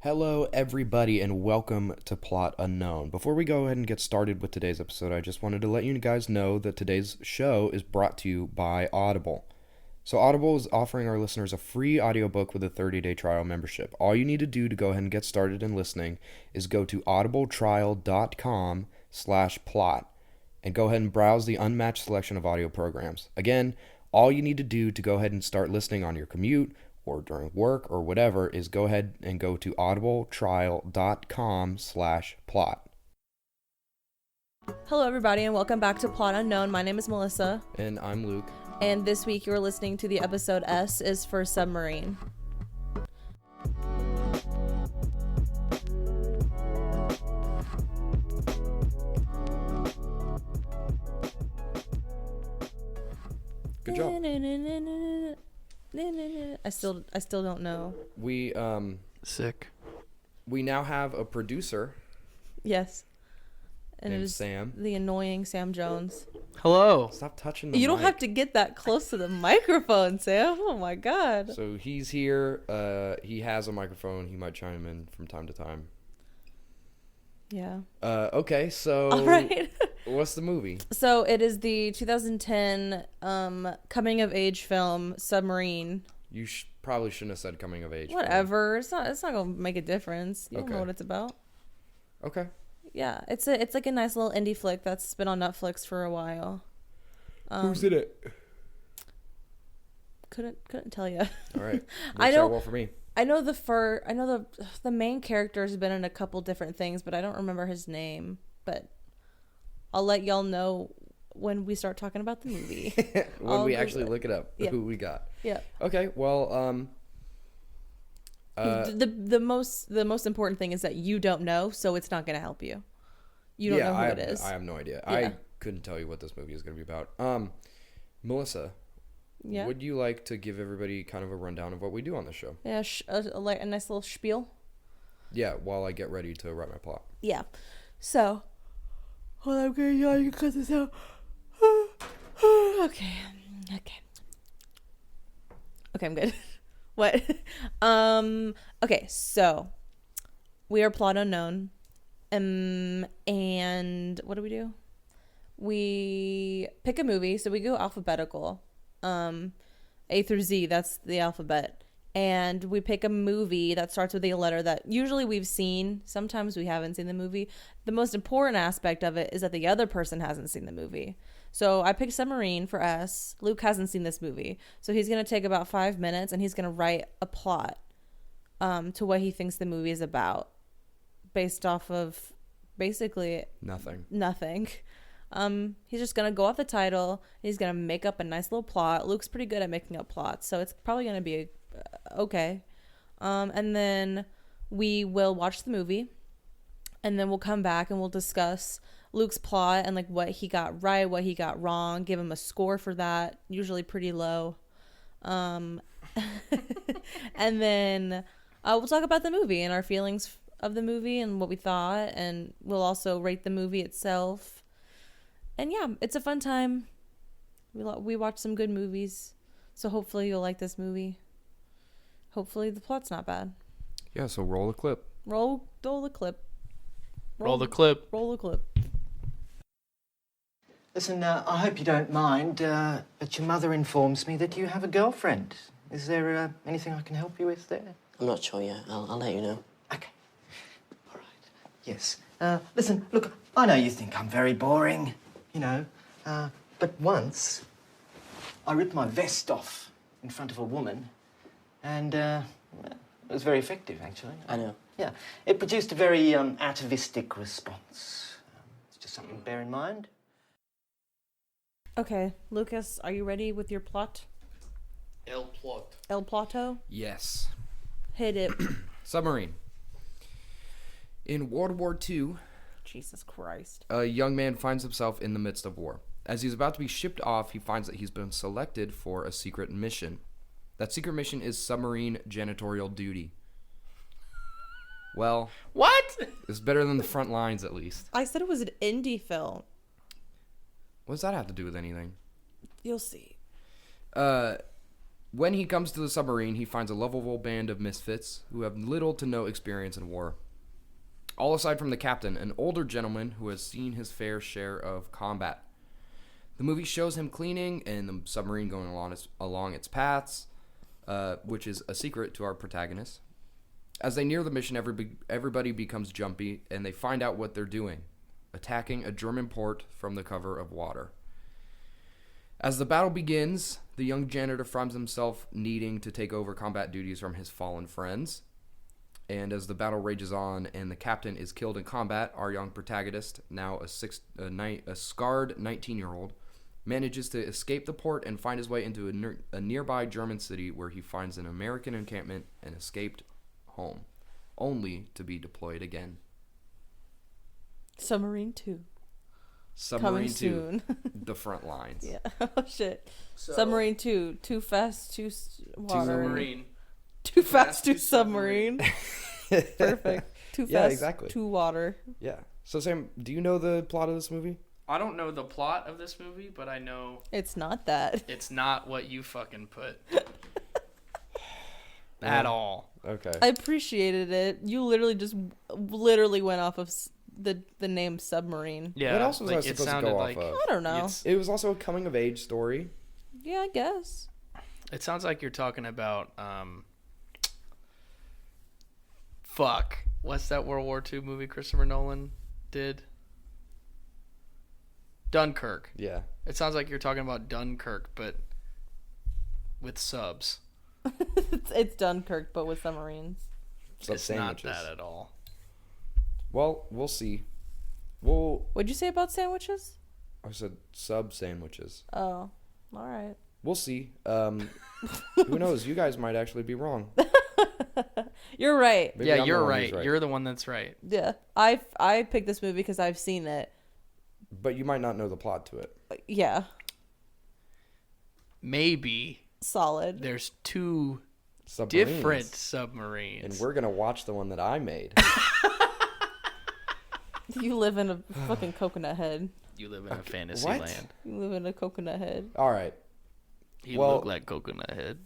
Hello, everybody, and welcome to Plot Unknown. Before we go ahead and get started with today's episode, I just wanted to let you guys know that today's show is brought to you by Audible. So Audible is offering our listeners a free audiobook with a 30-day trial membership. All you need to do to go ahead and get started in listening is go to audibletrial.com/plot and go ahead and browse the unmatched selection of audio programs. Again, all you need to do to go ahead and start listening on your commute or during work or whatever is go ahead and go to audibletrial.com/plot. Hello, everybody, and welcome back to Plot Unknown. My name is Melissa. And I'm Luke. And this week you're listening to the episode Is For Submarine. Good job. I still don't know. We Sick. we now have a producer Yes. And it named is Sam. the annoying Sam Jones. Hello. Stop touching the You don't mic. have to get that close to the microphone, Sam. Oh my god. So he's here. He has a microphone. He might chime in from time to time. Yeah. Okay, so All right. what's the movie? So it is the 2010 coming of age film Submarine. You probably shouldn't have said coming of age. Whatever. It's not gonna make a difference. You don't know Okay. what it's about. Okay. Yeah, it's like a nice little indie flick that's been on Netflix for a while. Who's in it? Couldn't tell you. All right. I Works know- out well for me. I know the main character's been in a couple different things, but I don't remember his name. But I'll let y'all know when we start talking about the movie. When we I'll actually do look it up, Yeah. who we got. Yeah. Okay. Well, The most important thing is that you don't know, so it's not gonna help you. You don't know who it is. I have no idea. Yeah. I couldn't tell you what this movie is going to be about. Melissa, Yeah. would you like to give everybody kind of a rundown of what we do on this show? Yeah. A nice little spiel. Yeah, while I get ready to write my plot. Yeah. So, hold on, I'm gonna yawn. You can cut this out. Okay. Okay, I'm good. What? Okay, so we are Plot Unknown. And what do? We pick a movie, so we go alphabetical. A through Z, that's the alphabet. And we pick a movie that starts with a letter that usually we've seen. Sometimes we haven't seen the movie. The most important aspect of it is that the other person hasn't seen the movie. So I picked Submarine for S. Luke hasn't seen this movie. So he's going to take about 5 minutes and he's going to write a plot to what he thinks the movie is about based off of basically Nothing. nothing. He's just gonna go off the title. He's gonna make up a nice little plot. Luke's pretty good at making up plots, so it's probably gonna be okay. And then we will watch the movie, and then we'll come back and we'll discuss Luke's plot and like what he got right, what he got wrong. Give him a score for that, usually pretty low. And then we'll talk about the movie and our feelings of the movie and what we thought, and we'll also rate the movie itself. And yeah, it's a fun time. We watch some good movies, so hopefully you'll like this movie. Hopefully the plot's not bad. Yeah, so roll a clip. Roll the clip. Roll the clip. Roll the clip. Listen, I hope you don't mind, but your mother informs me that you have a girlfriend. Is there anything I can help you with there? I'm not sure yet. I'll let you know. Okay. All right. Yes. Listen, look, I know you think I'm very boring, you know, but once I ripped my vest off in front of a woman and it was very effective, actually. I know. Yeah. It produced a very atavistic response. It's just something to bear in mind. Okay, Lucas, are you ready with your plot? El plot. El Plato? Yes. Hit it. Submarine. In World War II, Jesus Christ. a young man finds himself in the midst of war. As he's about to be shipped off, he finds that he's been selected for a secret mission. That secret mission is submarine janitorial duty. Well, What? it's better than the front lines, at least. I said it was an indie film. What does that have to do with anything? You'll see. When he comes to the submarine, he finds a lovable band of misfits who have little to no experience in war. All aside from the captain, an older gentleman who has seen his fair share of combat. The movie shows him cleaning and the submarine going along its paths, which is a secret to our protagonist. As they near the mission, everybody becomes jumpy, and they find out what they're doing, attacking a German port from the cover of water. As the battle begins, the young janitor finds himself needing to take over combat duties from his fallen friends. And as the battle rages on and the captain is killed in combat, our young protagonist, now a scarred 19-year-old, manages to escape the port and find his way into a nearby German city where he finds an American encampment and escaped home, only to be deployed again. Submarine 2. Submarine Coming 2, soon. the front lines. Yeah. Oh, shit. So- Submarine 2. Too fast, water. Submarine. Too fast, too submarine. Perfect. Too fast, Yeah, exactly. too water. Yeah. So Sam, do you know the plot of this movie? I don't know the plot of this movie, but I know It's not that. it's not what you fucking put. At all. Okay. I appreciated it. You literally went off of the name Submarine. Yeah. What else was I it supposed to sounded go like off of? I don't know. It was also a coming of age story. Yeah, I guess. It sounds like you're talking about fuck. What's that World War II movie Christopher Nolan did? Dunkirk. Yeah. It sounds like you're talking about Dunkirk, but with subs. It's Dunkirk, but with submarines. Sub It's not sandwiches. that at all. Well, we'll see. What'd you say about sandwiches? I said sub sandwiches. Oh, all right. We'll see. Who knows? You guys might actually be wrong. You're right. Maybe Yeah, I'm the you're one right. who's You're the one that's right. Yeah, I picked this movie because I've seen it. But you might not know the plot to it. Yeah, Maybe solid. there's two Submarines. different submarines. And we're gonna watch the one that I made. You live in a fucking coconut head. You live in a fantasy what? land. You live in a coconut head. All right. He Well- look like Coconut Head.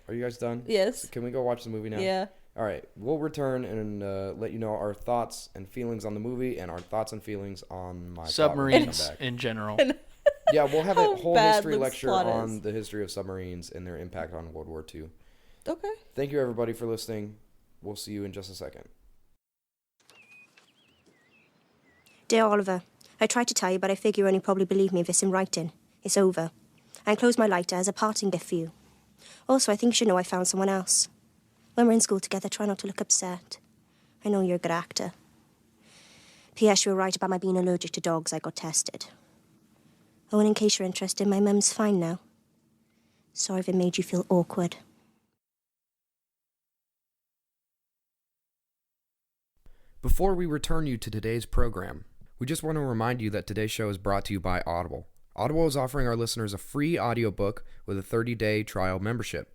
Are you guys done? Yes. Can we go watch the movie now? Yeah. All right. We'll return and let you know our thoughts and feelings on the movie and our thoughts and feelings on my plot when we Submarines come back. in general. Yeah, we'll have a How whole bad history Luke's lecture plot on is. the history of submarines and their impact on World War II. Okay. Thank you, everybody, for listening. We'll see you in just a second. Dear Oliver, I tried to tell you, but I figure you only probably believe me if it's in writing. It's over. I enclosed my lighter as a parting gift for you. Also, I think you should know I found someone else. When we're in school together, try not to look upset. I know you're a good actor. P.S. You were right about my being allergic to dogs. I got tested. Oh, and in case you're interested, my mum's fine now. Sorry if it made you feel awkward. Before we return you to today's program, we just want to remind you that today's show is brought to you by Audible. Audible is offering our listeners a free audiobook with a 30-day trial membership.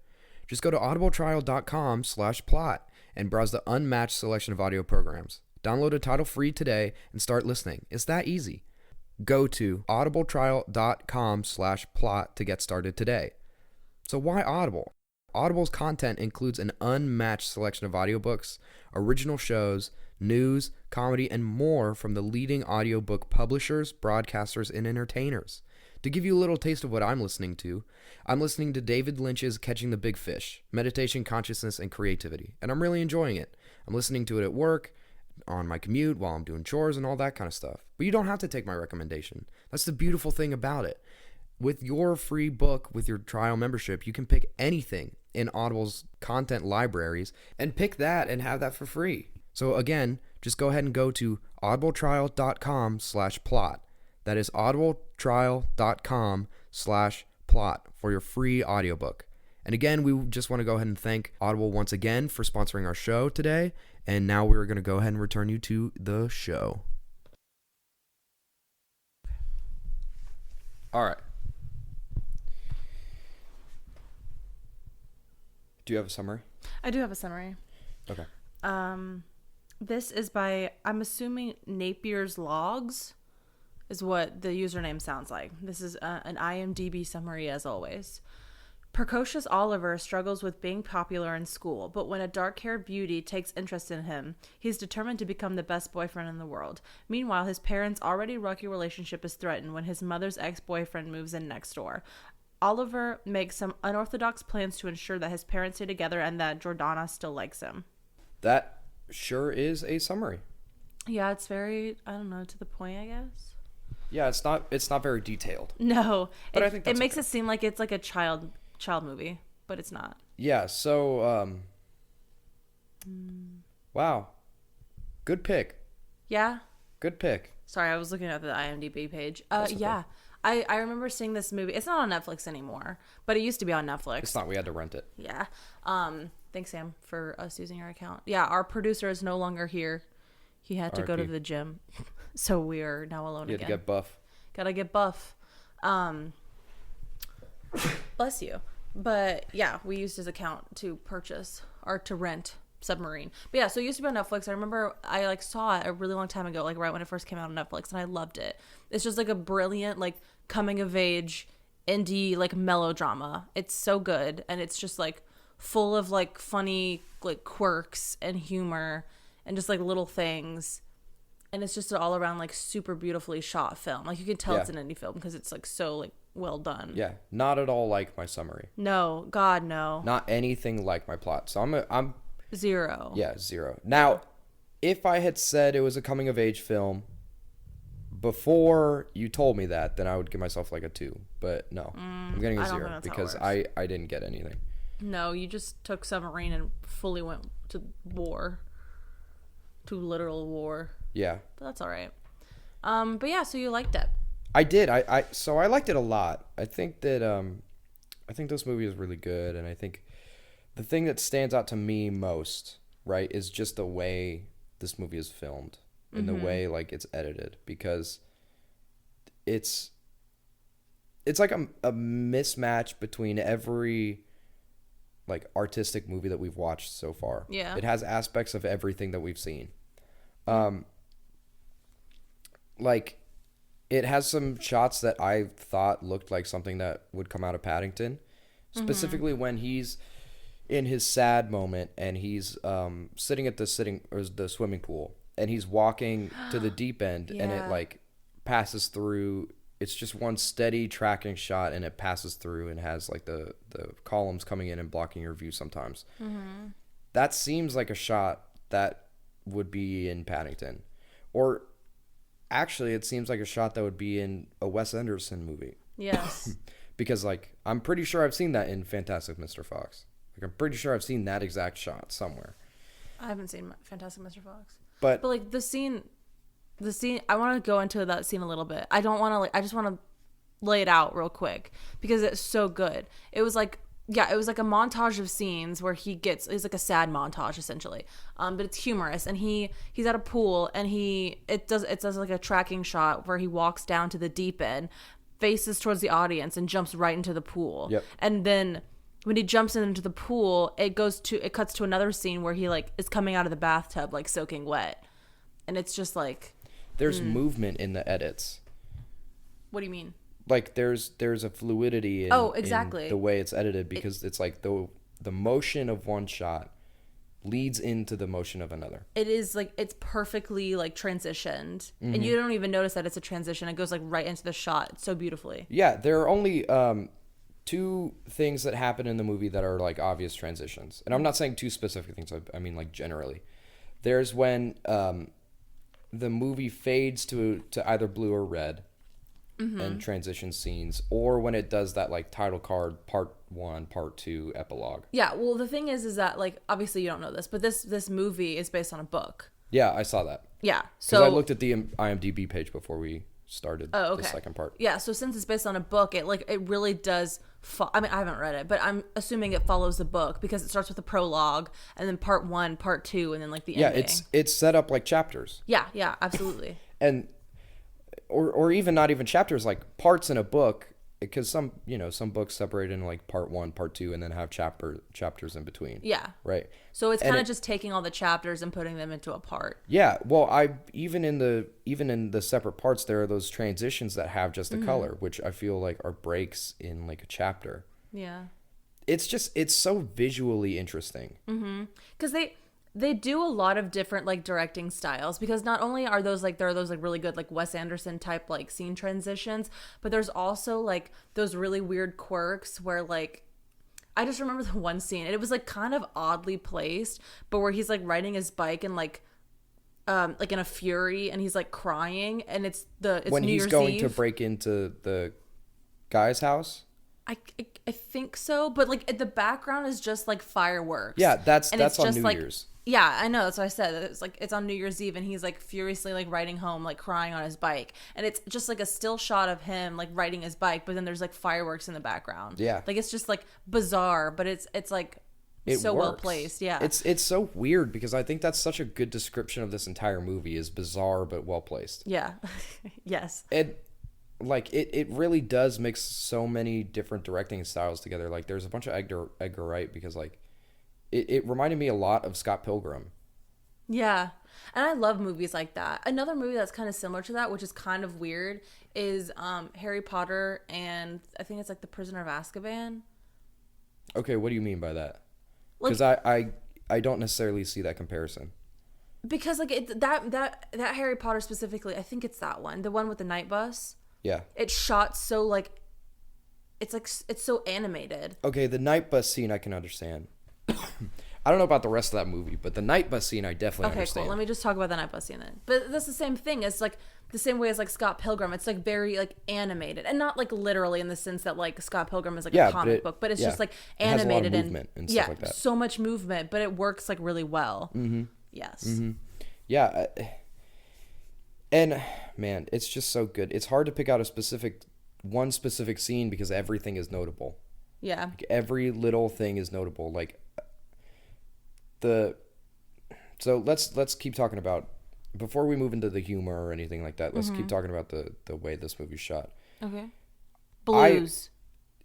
Just go to audibletrial.com/plot and browse the unmatched selection of audio programs. Download a title free today and start listening. It's that easy. Go to audibletrial.com/plot to get started today. So why Audible? Audible's content includes an unmatched selection of audiobooks, original shows, news, comedy, and more from the leading audiobook publishers, broadcasters, and entertainers. To give you a little taste of what I'm listening to David Lynch's Catching the Big Fish, Meditation, Consciousness, and Creativity, and I'm really enjoying it. I'm listening to it at work, on my commute, while I'm doing chores, and all that kind of stuff. But you don't have to take my recommendation. That's the beautiful thing about it. With your free book, with your trial membership, you can pick anything in Audible's content libraries and pick that and have that for free. So again, just go ahead and go to audibletrial.com/plot. That is audibletrial.com/plot for your free audiobook. And again, we just want to go ahead and thank Audible once again for sponsoring our show today. And now we're going to go ahead and return you to the show. All right. Do you have a summary? I do have a summary. Okay. This is by, I'm assuming, Napier's Logs. is what the username sounds like. This is an IMDb summary as always. Precocious Oliver struggles with being popular in school, but when a dark-haired beauty takes interest in him, he's determined to become the best boyfriend in the world. Meanwhile, his parents' already rocky relationship is threatened when his mother's ex-boyfriend moves in next door. Oliver makes some unorthodox plans to ensure that his parents stay together and that Jordana still likes him. That sure is a summary. Yeah, it's very, I don't know, to the point, I guess. Yeah, it's not very detailed. No, But I think that's it makes okay. it seem like it's like a child movie, but it's not. Yeah, so wow. Good pick. Yeah. Good pick. Sorry, I was looking at the IMDb page. That's okay. Yeah. I remember seeing this movie. It's not on Netflix anymore, but it used to be on Netflix. It's not, we had to rent it. Yeah. Thanks, Sam, for us using your account. Yeah, our producer is no longer here. He had to go to RIP. the gym. So we are now alone You had again. to get buff. Gotta get buff. Bless you. But yeah, we used his account to purchase or to rent Submarine. But yeah, so it used to be on Netflix. I remember I like saw it a really long time ago, like right when it first came out on Netflix, and I loved it. It's just like a brilliant like coming of age indie like melodrama. It's so good, and it's just like full of like funny like quirks and humor and just like little things. And it's just an all around like super beautifully shot film. Like you can tell Yeah. it's an indie film because it's like so like well done. Yeah, not at all like my summary. No, God, no. Not anything like my plot. So I'm Zero. yeah, 0. Now, if I had said it was a coming of age film before you told me that, then I would give myself like a 2. But no, I'm getting a I don't 0 think that's how it because works. I didn't get anything. No, you just took Submarine and fully went to war. To literal war. Yeah. But that's all right. But yeah, so you liked it. I did. So I liked it a lot. I think that I think this movie is really good, and I think the thing that stands out to me most, right, is just the way this movie is filmed and the way like it's edited, because it's like a mismatch between every like artistic movie that we've watched so far. Yeah. It has aspects of everything that we've seen. Like it has some shots that I thought looked like something that would come out of Paddington, specifically when he's in his sad moment and he's sitting at the swimming pool and he's walking to the deep end and it Yeah. like passes through. It's just one steady tracking shot and it passes through and has like the columns coming in and blocking your view sometimes. That seems like a shot that would be in Paddington, or actually it seems like a shot that would be in a Wes Anderson movie. Yes. Because like I'm pretty sure I've seen that in Fantastic Mr. Fox. Like I'm pretty sure I've seen that exact shot somewhere. I haven't seen Fantastic Mr. Fox. But But like the scene I want to go into that scene a little bit. I don't want to like I just want to lay it out real quick because it's so good. It was like it was like a montage of scenes where it's like a sad montage essentially. But it's humorous and he's at a pool and it does like a tracking shot where he walks down to the deep end, faces towards the audience and jumps right into the pool. Yep. And then when he jumps into the pool, it cuts to another scene where he like is coming out of the bathtub like soaking wet. And it's just like there's movement in the edits. what do you mean? Like there's a fluidity in, exactly. in the way it's edited, because it's like the motion of one shot leads into the motion of another. It is like it's perfectly like transitioned and you don't even notice that it's a transition. It goes like right into the shot so beautifully. Yeah, there are only 2 things that happen in the movie that are like obvious transitions. And I'm not saying 2 specific things, I mean like generally. There's when the movie fades to either blue or red and transition scenes, or when it does that like title card part 1, part 2 epilogue. Yeah, well the thing is that like obviously you don't know this, but this movie is based on a book. Yeah, I saw that. Yeah. Because So I looked at the IMDb page before we started the second part. Yeah, so since it's based on a book, it really does. I mean, I haven't read it, but I'm assuming it follows the book because it starts with a prologue and then part 1, part 2, and then like the ending. It's set up like chapters, Yeah, absolutely. and or even not even chapters, like parts in a book because some books separate into like part 1, part 2, and then have chapters in between. Yeah. Right. So it's kind of just taking all the chapters and putting them into a part. Yeah. Well, even in the separate parts, there are those transitions that have just a color, which I feel like are breaks in like a chapter. Yeah. It's so visually interesting. Because they do a lot of different like directing styles, because not only are those like, there are those like really good like Wes Anderson type like scene transitions, but there's also like those really weird quirks where like, I just remember the one scene, and it was like kind of oddly placed, but where he's like riding his bike and like in a fury, and he's like crying, and it's When New he's Year's going Eve. to break into the guy's house. I think so, but like the background is just like fireworks. Yeah, that's and it's on just New like, Year's. Yeah, I know. That's what I said. It's like it's on New Year's Eve, and he's like furiously like riding home, like crying on his bike, and it's just like a still shot of him like riding his bike, but then there's like fireworks in the background. Yeah, like it's just like bizarre, but it's like so well placed. Yeah, it's so weird, because I think that's such a good description of this entire movie, is bizarre but well placed. Yeah, yes. It really does mix so many different directing styles together. Like there's a bunch of Edgar Wright, because like it reminded me a lot of Scott Pilgrim. Yeah. And I love movies like that. Another movie that's kind of similar to that, which is kind of weird, is Harry Potter and I think it's like The Prisoner of Azkaban. Okay, what do you mean by that? Like, Because I don't necessarily see that comparison. Because like that Harry Potter specifically, I think it's that one, the one with the night bus. Yeah. It's shot so like it's so animated. Okay, the night bus scene I can understand. I don't know about the rest of that movie, but the night bus scene I definitely understand. Okay, cool. Let me just talk about the night bus scene then. But that's the same thing. It's like the same way as like Scott Pilgrim. It's like very like animated, and not like literally in the sense that like Scott Pilgrim is like a comic book, but it's just like animated, it has a lot of movement and stuff like that. So much movement, but it works like really well. Mm-hmm. Yes. Mm-hmm. Yeah. And man, it's just so good. It's hard to pick out one specific scene, because everything is notable. Yeah. Like every little thing is notable. Like so let's keep talking about, before we move into the humor or anything like that, let's keep talking about the way this movie's shot. Okay. Blues.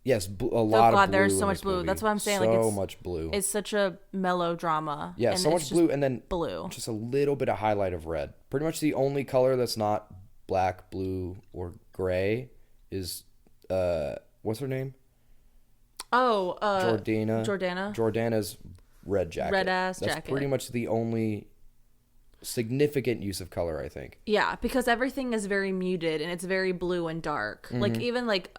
Yes, a lot of blue. There's so much blue. Movie. That's what I'm saying. So like it's much blue. It's such a melodrama. Yeah, and so much blue, and then blue. Just a little bit of highlight of red. Pretty much the only color that's not black, blue, or gray is what's her name? Oh, Jordana. Jordana's red jacket. Red ass jacket. That's pretty much the only significant use of color, I think. Yeah, because everything is very muted and it's very blue and dark. Like even like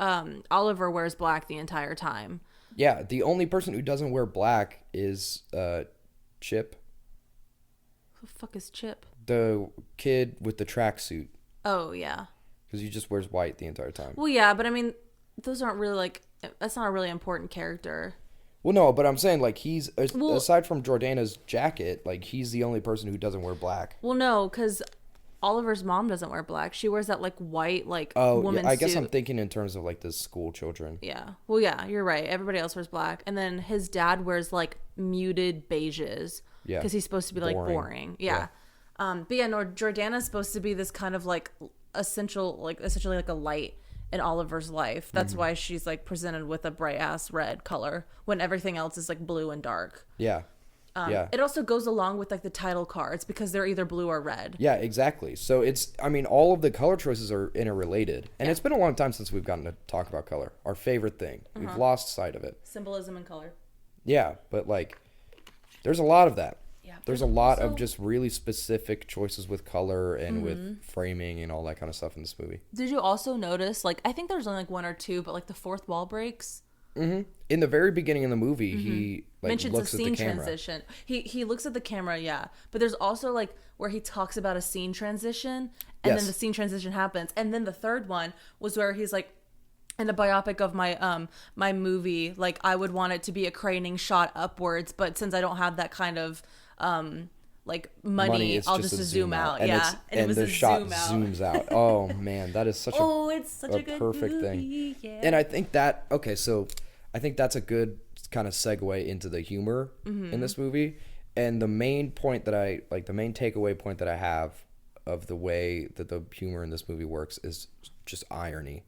Oliver wears black the entire time. Yeah, the only person who doesn't wear black is Chip. Who the fuck is Chip? The kid with the tracksuit. Oh yeah. Because he just wears white the entire time. Well, yeah, but I mean, those aren't really like, that's not a really important character. Well, no, but I'm saying, like, he's, aside from Jordana's jacket, like, he's the only person who doesn't wear black. Well, no, because Oliver's mom doesn't wear black. She wears that, like, white, like, woman's yeah, I guess suit. I'm thinking in terms of, like, the school children. Yeah. Well, yeah, you're right. Everybody else wears black. And then his dad wears, like, muted beiges. Yeah. Because he's supposed to be, like, boring. Yeah. But, yeah, no, Jordana's supposed to be this kind of, like, essentially, like, a light in Oliver's life. That's why she's like presented with a bright ass red color when everything else is like blue and dark. Yeah. Yeah. It also goes along with like the title cards because they're either blue or red. Yeah, exactly. So I mean, all of the color choices are interrelated. And it's been a long time since we've gotten to talk about color. Our favorite thing. We've lost sight of it. Symbolism and color. Yeah, but like there's a lot of that. Yeah. There's a lot of just really specific choices with color and with framing and all that kind of stuff in this movie. Did you also notice, like, I think there's only like one or two, but like the fourth wall breaks? Mm-hmm. In the very beginning of the movie, he like mentions looks a at scene the camera. transition. He looks at the camera, yeah. But there's also like where he talks about a scene transition, and then the scene transition happens. And then the third one was where he's like, in a biopic of my my movie, like I would want it to be a craning shot upwards, but since I don't have that kind of like money I'll just zoom out. And yeah, and the shot zooms out. Oh man, that is such it's such a good perfect movie. thing. Yeah. And I think so I think that's a good kind of segue into the humor in this movie. And the main point that the main takeaway point that I have of the way that the humor in this movie works is just irony.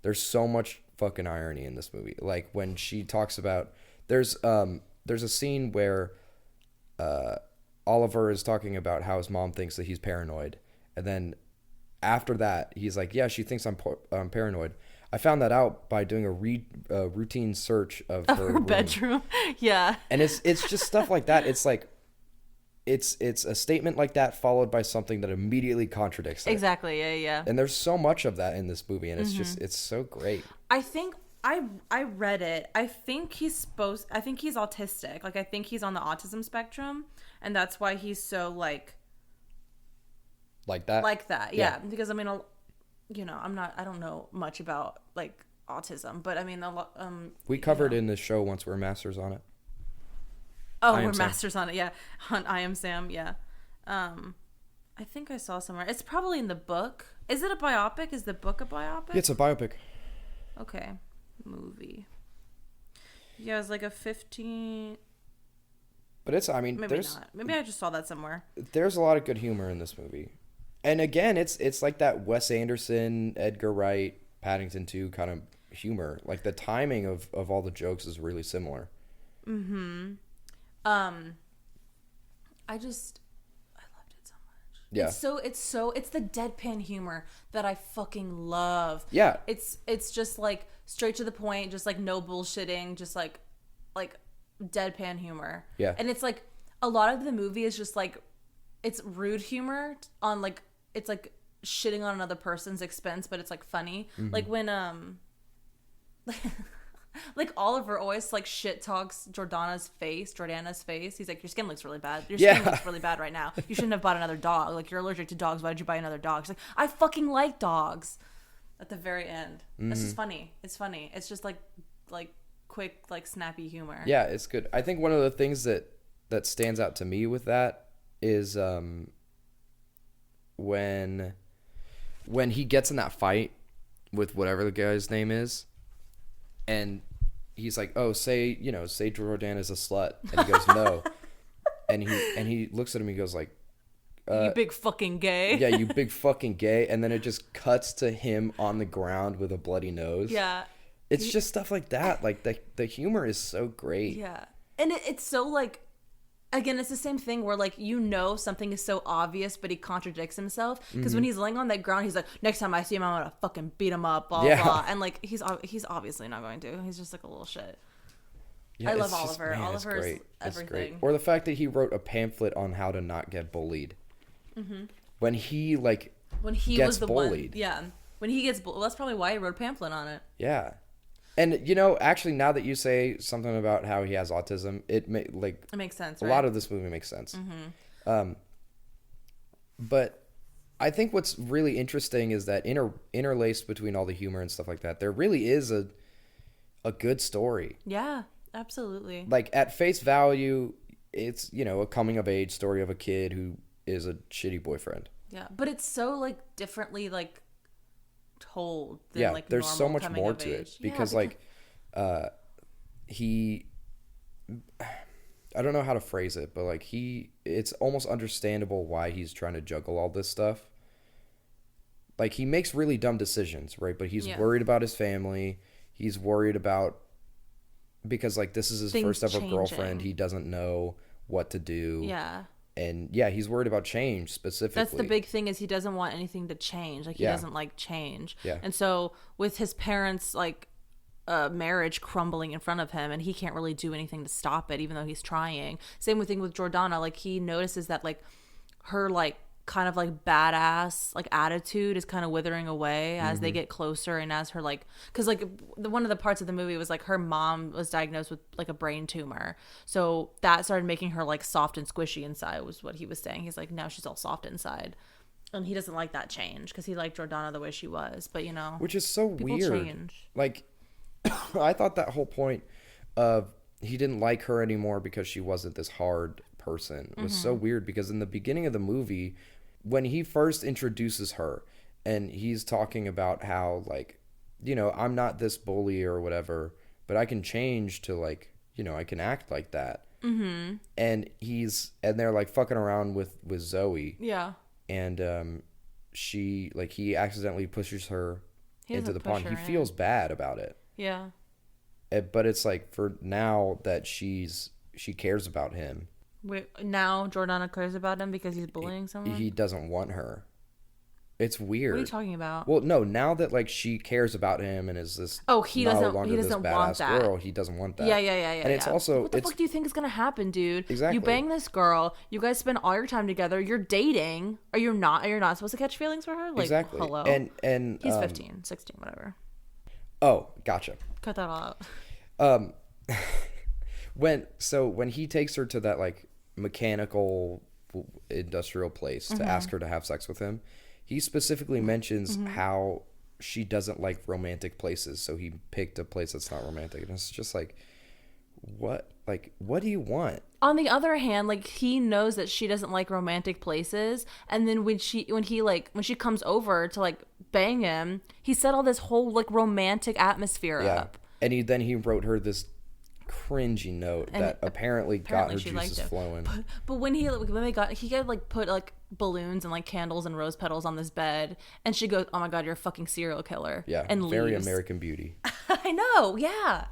There's so much fucking irony in this movie. Like when she talks about there's a scene where Oliver is talking about how his mom thinks that he's paranoid, and then after that he's like, yeah, she thinks I'm paranoid. I found that out by doing a routine search of her room. bedroom. Yeah. And it's just stuff like that. It's like it's a statement like that followed by something that immediately contradicts it. Exactly. Yeah. And there's so much of that in this movie, and it's so great. I think I read it. I think he's autistic. Like I think he's on the autism spectrum, and that's why he's so like that. Yeah. Because I mean, I don't know much about like autism, but I mean a lot. We covered in this show once. We're masters on it. Oh, we're masters on it. Yeah, on I Am Sam. Yeah. I think I saw somewhere. It's probably in the book. Is it a biopic? Is the book a biopic? Yeah, it's a biopic. Okay. Movie. Yeah, it's like a 15. But it's, I mean, Maybe not. Maybe I just saw that somewhere. There's a lot of good humor in this movie. And again, it's like that Wes Anderson, Edgar Wright, Paddington 2 kind of humor. Like the timing of all the jokes is really similar. Mm-hmm. I loved it so much. Yeah. It's the deadpan humor that I fucking love. Yeah. It's just like straight to the point, just like no bullshitting, just like deadpan humor. Yeah. And it's like a lot of the movie is just like it's rude humor on like it's like shitting on another person's expense, but it's like funny. Mm-hmm. Like when like Oliver always like shit talks Jordana's face. He's like, your skin looks really bad. Your skin looks really bad right now. You shouldn't have bought another dog. Like, you're allergic to dogs. Why did you buy another dog? She's like, I fucking like dogs. At the very end. It's just funny. It's funny. It's just like quick, like snappy humor. Yeah, it's good. I think one of the things that stands out to me with that is when he gets in that fight with whatever the guy's name is, and he's like, oh, say Jordan is a slut, and he goes, no, and he looks at him, he goes like, you big fucking gay. Yeah, you big fucking gay. And then it just cuts to him on the ground with a bloody nose. Yeah. It's just stuff like that. Like the humor is so great. Yeah. And it's so like, again, it's the same thing where like, something is so obvious, but he contradicts himself. Because when he's laying on that ground, he's like, next time I see him, I'm going to fucking beat him up, blah, blah. And like, he's obviously not going to. He's just like a little shit. Yeah, I love Oliver. Man, Oliver is everything. Great. Or the fact that he wrote a pamphlet on how to not get bullied. Mm-hmm. When he gets was the bullied. One, yeah. When he gets bullied, that's probably why he wrote a pamphlet on it. Yeah. And actually, now that you say something about how he has autism, it makes sense. A lot of this movie makes sense. Mm-hmm. But I think what's really interesting is that interlaced between all the humor and stuff like that, there really is a good story. Yeah, absolutely. Like at face value, it's a coming of age story of a kid who is a shitty boyfriend. Yeah, but it's so like differently like told than like there's normal so much coming more of to age. it because he, I don't know how to phrase it, but like it's almost understandable why he's trying to juggle all this stuff. Like he makes really dumb decisions, right? But he's worried about his family. He's worried about, because like this is his Things first ever changing. girlfriend. He doesn't know what to do. Yeah. And yeah, he's worried about change specifically. That's the big thing, is he doesn't want anything to change. Like he doesn't like change. Yeah. And so with his parents like marriage crumbling in front of him, and he can't really do anything to stop it, even though he's trying. Same thing with Jordana. Like he notices that like her like kind of like badass like attitude is kind of withering away as they get closer, and as her like, because like one of the parts of the movie was like her mom was diagnosed with like a brain tumor, so that started making her like soft and squishy inside, was what he was saying. He's like, now she's all soft inside, and he doesn't like that change because he liked Jordana the way she was. But which is so people weird. change. Like I thought that whole point of he didn't like her anymore because she wasn't this hard person was so weird, because in the beginning of the movie, when he first introduces her and he's talking about how like, I'm not this bully or whatever, but I can change to like, I can act like that. Mm-hmm. And they're like fucking around with Zoe. Yeah. And he accidentally pushes her into the pond. He feels bad about it. Yeah. But it's like for now that she cares about him, Wait, now Jordana cares about him because he's bullying someone? he doesn't want her. It's What weird. are you talking about? Well, no, now that like she cares about him and is this He no doesn't longer this want badass that. girl, he doesn't want that. Yeah. And it's also what the fuck do you think is gonna happen, dude? Exactly. You bang this girl, you guys spend all your time together, you're dating. Are you not supposed to catch feelings for her? Like, exactly. hello. And He's 15, 16, whatever. Oh, gotcha. Cut that all out. When he takes her to that like mechanical industrial place to ask her to have sex with him, he specifically mentions how she doesn't like romantic places, so he picked a place that's not romantic. And it's just like, what do you want? On the other hand, like, he knows that she doesn't like romantic places, and then when she comes over to like bang him, he set all this whole like romantic atmosphere up. And he wrote her this cringy note that apparently got her she juices liked it. flowing. But when he got like put like balloons and like candles and rose petals on this bed, and she goes, "Oh my god, you're a fucking serial killer." Yeah, and very leaves. American Beauty. I know. Yeah.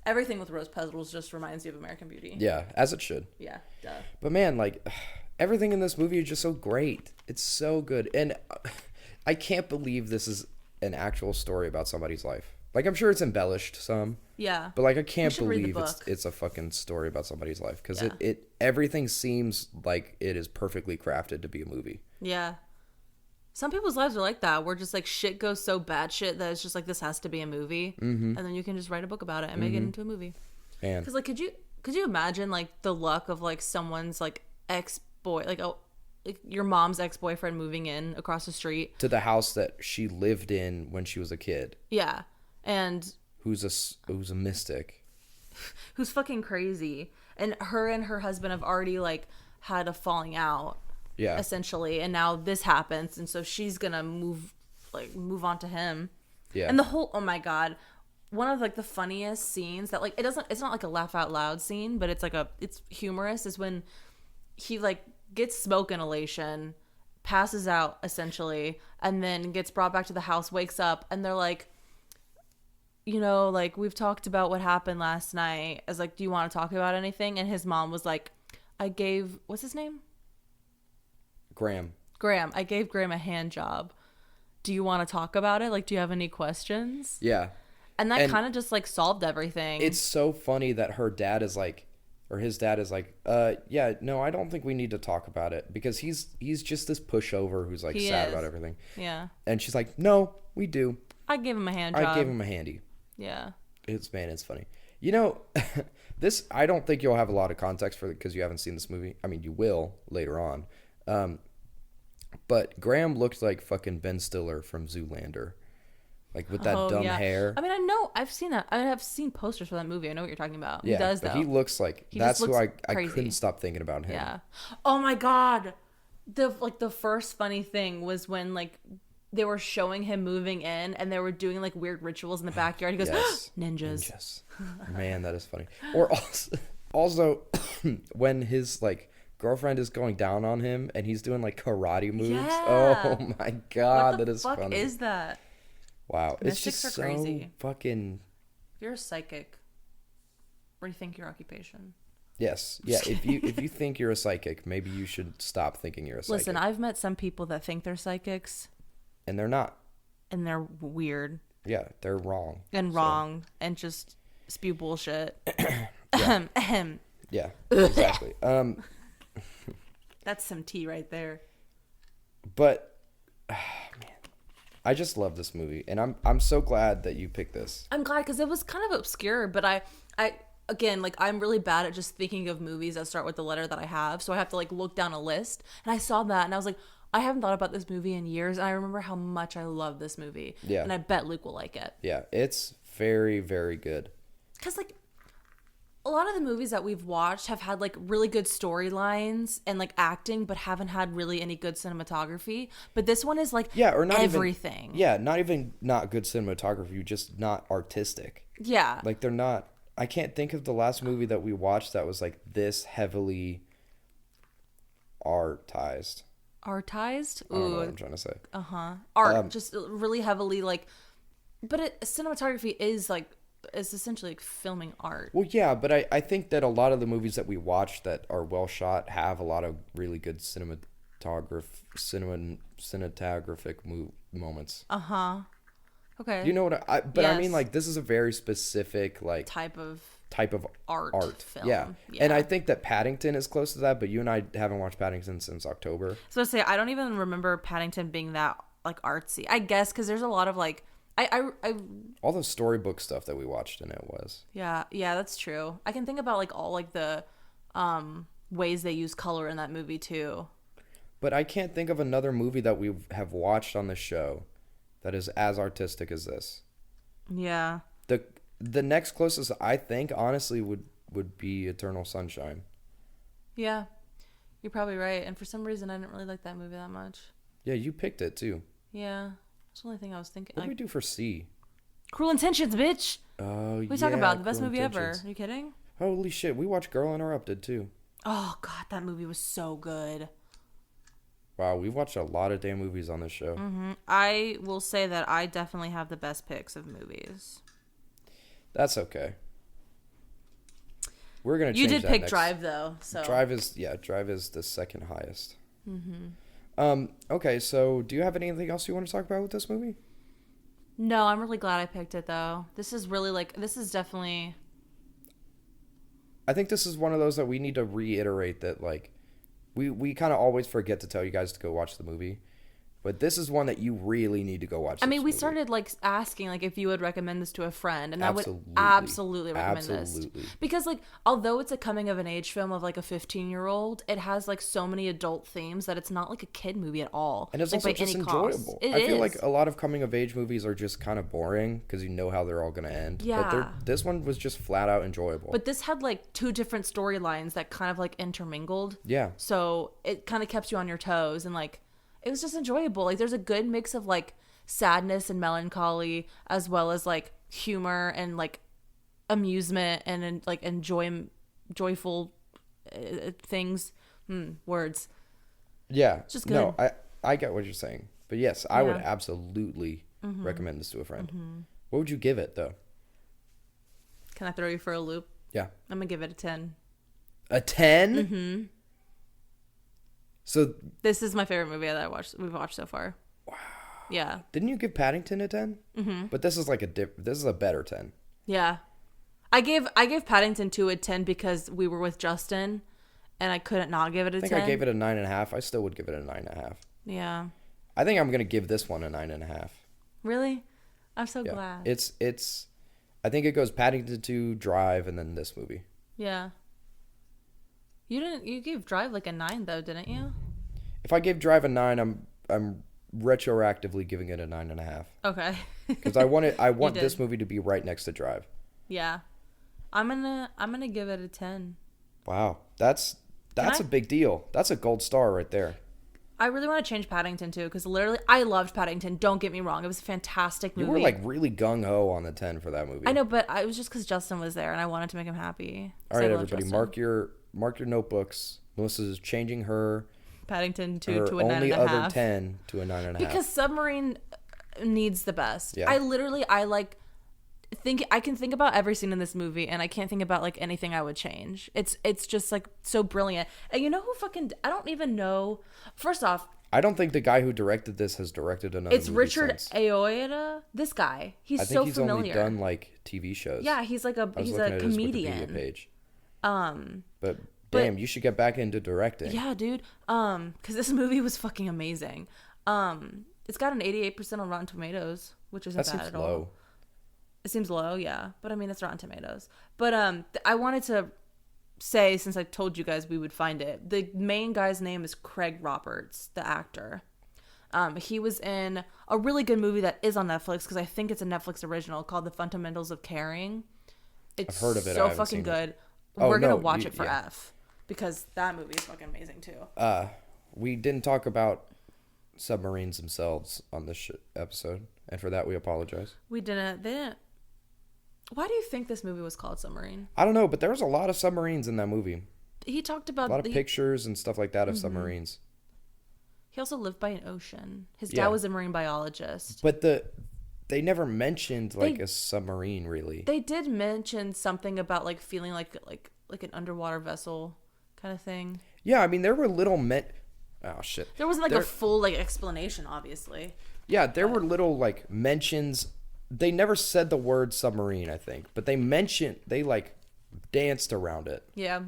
Everything with rose petals just reminds you of American Beauty. Yeah, as it should. Yeah. Duh. But man, like, everything in this movie is just so great. It's so good. And I can't believe this is an actual story about somebody's life. Like, I'm sure it's embellished some. Yeah. But, like, I can't should read the believe book. it's a fucking story about somebody's life. Because Yeah. everything seems like it is perfectly crafted to be a movie. Yeah. Some people's lives are like that, where just like shit goes so bad shit that it's just like, this has to be a movie. Mm-hmm. And then you can just write a book about it and make it into a movie. Man. Because like, could you imagine like the luck of like someone's like ex-boy, like your mom's ex-boyfriend moving in across the street To the house that she lived in when she was a kid. Yeah. And Who's a mystic. who's fucking crazy. And her husband have already like had a falling out. Yeah. Essentially. And now this happens. And so she's going to move on to him. Yeah. And the whole, oh my God, one of like the funniest scenes that like, it's not like a laugh out loud scene, but it's like it's humorous, is when he like gets smoke inhalation, passes out essentially, and then gets brought back to the house, wakes up, and they're like, you know, like, we've talked about what happened last night. As like, do you want to talk about anything? And his mom was like, what's his name? Graham. I gave Graham a hand job. Do you want to talk about it? Like, do you have any questions? Yeah. And that kind of just like solved everything. It's so funny that his dad is like, yeah, no, I don't think we need to talk about it, because he's just this pushover who's like sad about everything. Yeah. And she's like, no, we do. I gave him a hand job. I gave him a handy. Yeah. It's funny. You know, this, I don't think you'll have a lot of context for it because you haven't seen this movie. I mean, you will later on. But Graham looked like fucking Ben Stiller from Zoolander. Like with that dumb hair. I mean, I know, I've seen that. I have seen posters for that movie. I know what you're talking about. Yeah, he does, but though. he looks like, that's who I couldn't stop thinking about him. Yeah. Oh my God. The first funny thing was when like they were showing him moving in and they were doing like weird rituals in the backyard. He goes, Yes. Ninjas. Man, that is funny. Or also when his like girlfriend is going down on him and he's doing like karate moves. Yeah. Oh my God, What that is the fuck funny. is that? Wow. Mystics it's are just so crazy. fucking. If you're a psychic, rethink your occupation. Yes. Yeah. If you think you're a psychic, maybe you should stop thinking you're a psychic. Listen, I've met some people that think they're psychics And they're not. and they're weird Yeah, they're wrong. and So, wrong and just spew bullshit. Yeah. Ahem. Yeah, exactly. That's some tea right there. But man, I just love this movie, and I'm so glad that you picked this. I'm glad, because it was kind of obscure, but I again, like, I'm really bad at just thinking of movies that start with the letter that I have, so I have to like look down a list, and I saw that and I was like, I haven't thought about this movie in years, and I remember how much I love this movie. Yeah. And I bet Luke will like it. Yeah, it's very, very good. Because like a lot of the movies that we've watched have had like really good storylines and like acting, but haven't had really any good cinematography. But this one is like, Yeah, or not everything. Not even not good cinematography, just not artistic. Yeah. Like they're not. I can't think of the last movie that we watched that was like this heavily artized. Artized? I don't know Ooh. what I'm trying to say. Art. Just really heavily like cinematography is like it's essentially like filming art. Well, yeah, but I think that a lot of the movies that we watch that are well shot have a lot of really good cinematographic moments. Okay. You know what I mean, Yes. like, this is a very specific like type of art film. Yeah. And I think that Paddington is close to that, but you and I haven't watched Paddington since October. So I say I don't even remember Paddington being that like artsy. I guess because there's a lot of like I All the storybook stuff that we watched in it was. yeah that's true. I can think about like all like the ways they use color in that movie too. But I can't think of another movie that we have watched on the show that is as artistic as this. Yeah. The next closest I think honestly would be Eternal Sunshine. Yeah. You're probably right. And for some reason I didn't really like that movie that much. Yeah, you picked it too. Yeah. That's the only thing I was thinking. What did we do for C? Cruel Intentions, bitch. Oh, What are you talking about? The best Cruel movie ever. Intentions. Are you kidding? Holy shit, we watched Girl Interrupted too. Oh god, that movie was so good. Wow, we've watched a lot of damn movies on this show. I will say that I definitely have the best picks of movies. That's okay. We're gonna. You change did that pick next. Drive though, so Drive is the second highest. Okay, so do you have anything else you want to talk about with this movie? No, I'm really glad I picked it though. This is definitely I think this is one of those that we need to reiterate that like we kind of always forget to tell you guys to go watch the movie, but this is one that you really need to go watch. I mean, this we movie. started like asking like if you would recommend this to a friend, and I would Absolutely. absolutely recommend Absolutely. this because like although it's a coming of an age film of like a 15-year-old, it has like so many adult themes that it's not like a kid movie at all. And it's like, also by just any cost. enjoyable. It I feel is. like a lot of coming of age movies are just kind of boring because you know how they're all going to end. Yeah. But this one was just flat out enjoyable. But this had like two different storylines that kind of like intermingled. yeah. So it kind of kept you on your toes and like it was just enjoyable. Like there's a good mix of like sadness and melancholy as well as like humor and like amusement and like joyful things. Words. Yeah. just No, good. I get what you're saying. But yes, I would Yeah. absolutely recommend this to a friend. What would you give it though? Can I throw you for a loop? Yeah. I'm gonna give it a 10. A 10? So This is my favorite movie that we've watched so far. Wow. Yeah. didn't you give Paddington a 10? But this is like this is a better 10. Yeah. I gave Paddington 2 a 10 because we were with Justin and I couldn't not give it a I think 10. I gave it a 9.5. I still would give it a 9.5. Yeah. I think I'm gonna give this one a 9.5. Really? I'm so Yeah. glad. It's I think it goes Paddington 2, Drive, and then this movie. Yeah. You gave Drive like a 9 though, didn't you? If I gave Drive a 9, I'm retroactively giving it a 9.5 Okay. because I want did. this movie to be right next to Drive. Yeah. I'm gonna give it a 10. Wow, that's I- a big deal. That's a gold star right there. I really want to change Paddington too because literally I loved Paddington. Don't get me wrong, it was a fantastic movie. You were like really gung ho on the 10 for that movie. I know, but it was just because Justin was there and I wanted to make him happy. All 'Cause right, I love everybody, Justin. mark your notebooks. Melissa's changing her Paddington 2 her to a 9.5. only other 10 to a 9.5. Because Submarine needs the best. Yeah. I can think about every scene in this movie and I can't think about like anything I would change. It's just like so brilliant. And you know who I don't even know. First off, I don't think the guy who directed this has directed another it's movie Richard since. Ayoade. This guy. He's I think so he's familiar. only done like TV shows. Yeah, he's like I was he's looking a at his Wikipedia comedian. page. But damn, you should get back into directing. Yeah, dude. Because this movie was fucking amazing. It's got an 88% on Rotten Tomatoes, which isn't That bad seems at all. low. It seems low, yeah. But I mean, it's Rotten Tomatoes. But I wanted to say, since I told you guys we would find it, the main guy's name is Craig Roberts, the actor. He was in a really good movie that is on Netflix because I think it's a Netflix original called The Fundamentals of Caring. It's I've heard of it, I so haven't fucking seen good. it. Oh, We're gonna no, watch it for yeah. F because that movie is fucking amazing too. We didn't talk about submarines themselves on this episode, and for that we apologize. We didn't. They didn't. Why do you think this movie was called Submarine? I don't know, but there was a lot of submarines in that movie. He talked about A lot of pictures and stuff like that of Mm-hmm. submarines. He also lived by an ocean. His Yeah. dad was a marine biologist. But they never mentioned like a submarine really. They did mention something about like feeling like an underwater vessel kind of thing. Yeah, I mean there were little oh shit. There wasn't like a full like explanation, obviously. Yeah, there were little like mentions. They never said the word submarine, I think, but they like danced around it. Yeah.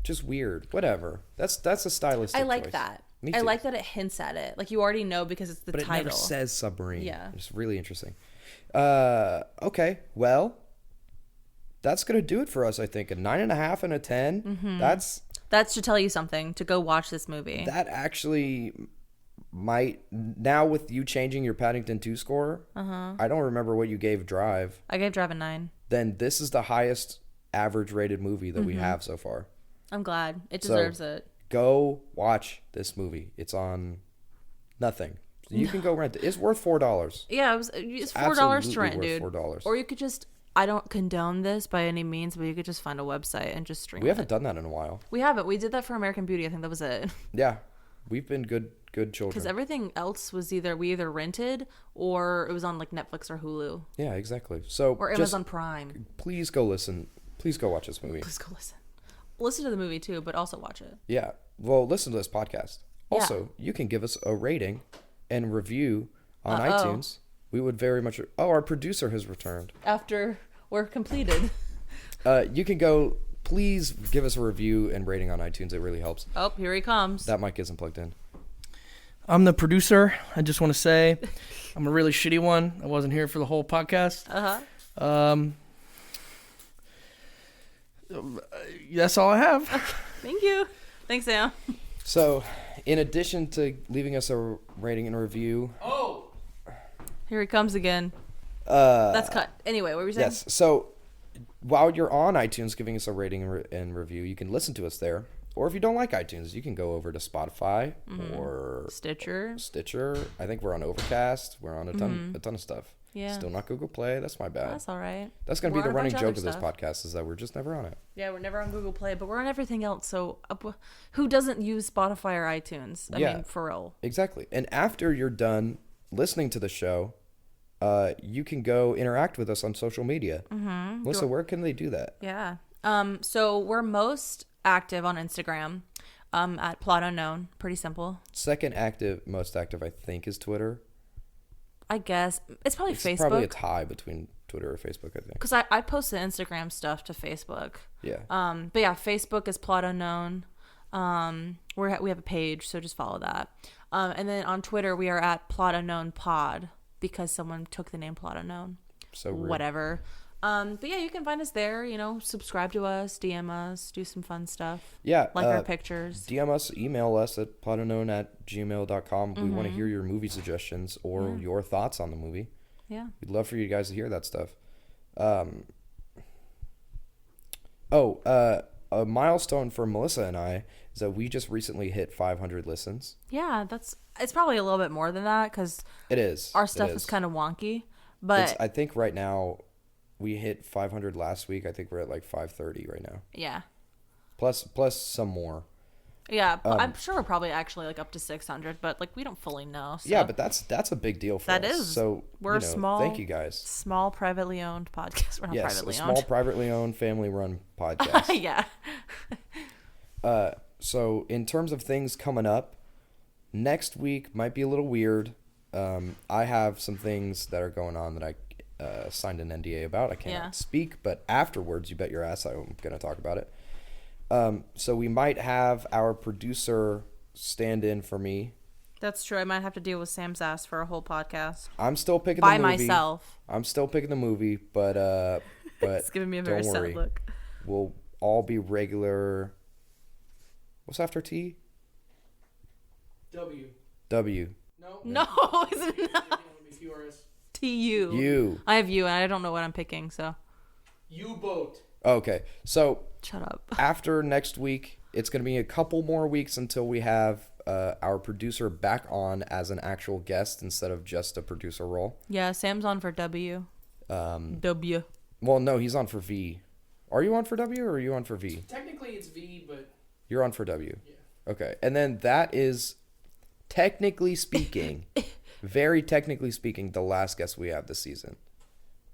Just weird. Whatever. That's a stylistic I like choice. that. Me I too. like that it hints at it. Like you already know because it's the But title. it never says submarine. Yeah. It's really interesting. Okay. Well, that's gonna do it for us. I think a 9.5 and a 10. Mm-hmm. That should tell you something to go watch this movie. That actually might, now with you changing your Paddington 2 score. I don't remember what you gave Drive. I gave Drive a 9. Then this is the highest average rated movie that we have so far. I'm glad. It deserves it. Go watch this movie. It's on nothing. You can go rent it. It's worth $4. Yeah, it's $4 Absolutely to rent, worth dude. $4. Or you could just, I don't condone this by any means, but you could just find a website and just stream We haven't it. done that in a while. We haven't. We did that for American Beauty. I think that was it. Yeah, we've been good children. Because everything else was we either rented or it was on like Netflix or Hulu Yeah, exactly. So or just Amazon Prime. please go listen. Please go watch this movie. Please go listen. Listen to the movie too, but also watch it. Yeah. Well, listen to this podcast. Yeah. Also, you can give us a rating and review on iTunes. We would very much. Oh, our producer has returned. After we're completed. You can go. Please give us a review and rating on iTunes. It really helps. Oh, here he comes. That mic isn't plugged in. I'm the producer. I just want to say I'm a really shitty one. I wasn't here for the whole podcast. That's all I have. Thank you. Thanks, Sam. So, in addition to leaving us a rating and review, Here he comes again. That's cut. Anyway, what were you saying? yes. So, while you're on iTunes giving us a rating and review, you can listen to us there. Or if you don't like iTunes, you can go over to Spotify or Stitcher. I think we're on Overcast. We're on a ton of stuff. Yeah. Still not Google Play. That's my bad. That's all right. That's going to We're be the on a running bunch joke of of other this podcast is that we're just never on it. Yeah, we're never on Google Play, but we're on everything else. So who doesn't use Spotify or iTunes? I mean, for real. Exactly. And after you're done listening to the show, you can go interact with us on social media. Mm-hmm. Melissa, where can they do that? Yeah. So we're most active on Instagram at Plot Unknown. Pretty simple. Second most active, I think, is Twitter. I guess. It's probably It's Facebook. probably a tie between Twitter or Facebook, I think. Because I post the Instagram stuff to Facebook. Yeah. But yeah, Facebook is Plot Unknown. We have a page, so just follow that. And then on Twitter, we are at Plot Unknown Pod because someone took the name Plot Unknown. So rude. Whatever. But yeah, you can find us there. Subscribe to us, DM us, do some fun stuff. Yeah. Like our pictures. DM us, email us at plotunknown@gmail.com. We want to hear your movie suggestions or your thoughts on the movie. Yeah. We'd love for you guys to hear that stuff. A milestone for Melissa and I is that we just recently hit 500 listens. Yeah, it's probably a little bit more than that because It is. our stuff is kind of wonky. But I think right now we hit 500 last week. I think we're at like 530 right now. yeah. Plus some more. Yeah, but I'm sure we're probably actually like up to 600, but like we don't fully know. So. Yeah, but that's a big deal for us. That is. So We're a small. Thank you guys. Small privately owned podcast. We're not Yes, privately a owned. small privately owned family run podcast. Yeah. So in terms of things coming up, next week might be a little weird. I have some things that are going on that I signed an NDA about. I cannot speak, but afterwards, you bet your ass I'm going to talk about it. So we might have our producer stand in for me. That's true. I might have to deal with Sam's ass for a whole podcast. I'm still picking By the movie. myself. I'm still picking the movie, but It's giving me a very don't worry. sad look. We'll all be regular. What's after T? W. W. No, isn't it not? T-U. U. I have you, and I don't know what I'm picking, so. U-boat. Okay, so Shut up. after next week, it's going to be a couple more weeks until we have our producer back on as an actual guest instead of just a producer role. Yeah, Sam's on for W. W. Well, no, he's on for V. Are you on for W or are you on for V? Technically, it's V, but You're on for W. yeah. Okay, and then that is, technically speaking, very technically speaking, the last guest we have this season.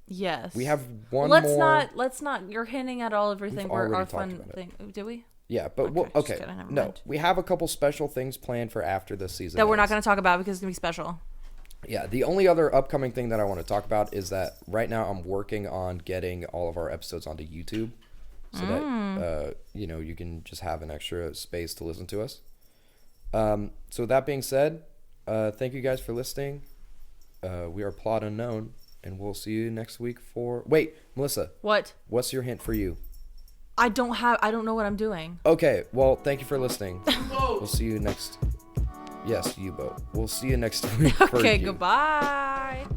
Yes. We have one let's more. Let's not. You're hinting at all everything. We've We're already our talked fun about it. thing. Did we? Yeah, but Okay, just okay. kidding, never No, mind. we have a couple special things planned for after this season. That we're not ends. going to talk about because it's going to be special. Yeah, the only other upcoming thing that I want to talk about is that right now I'm working on getting all of our episodes onto YouTube, so that you can just have an extra space to listen to us. So that being said, thank you guys for listening. We are Plot Unknown, and we'll see you next week for. Wait, Melissa. What? What's your hint for you? I don't know what I'm doing. Okay, well, thank you for listening. We'll see you next. Yes, U-boat. We'll see you next week. For Okay, you. goodbye.